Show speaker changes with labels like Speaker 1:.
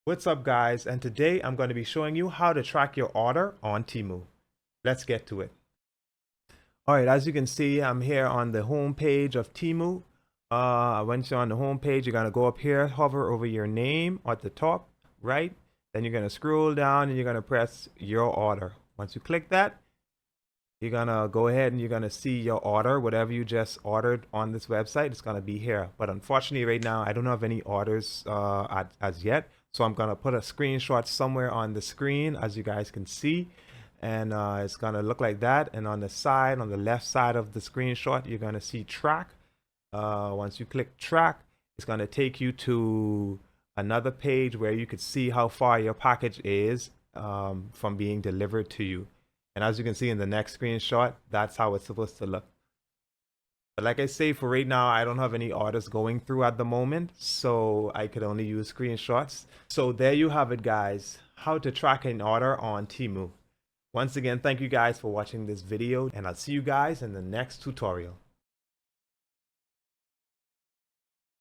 Speaker 1: What's up guys, and today I'm going to be showing you how to track your order on Temu. Let's get to it. Alright, as you can see, I'm here on the home page of Temu. Once you're on the home page, you're going to go up here, hover over your name at the top right, then you're going to scroll down and you're going to press your order. Once you click that, you're going to go ahead and you're going to see your order, whatever you just ordered on this website. It's going to be here, but unfortunately right now I don't have any orders as yet. So I'm going to put a screenshot somewhere on the screen, as you guys can see, and it's going to look like that. And on the side, on the left side of the screenshot, you're going to see track. Once you click track, it's going to take you to another page where you could see how far your package is from being delivered to you. And as you can see in the next screenshot, that's how it's supposed to look. But like I say, for right now, I don't have any orders going through at the moment, so I could only use screenshots. So there you have it, guys, how to track an order on Temu. Once again, thank you guys for watching this video, and I'll see you guys in the next tutorial.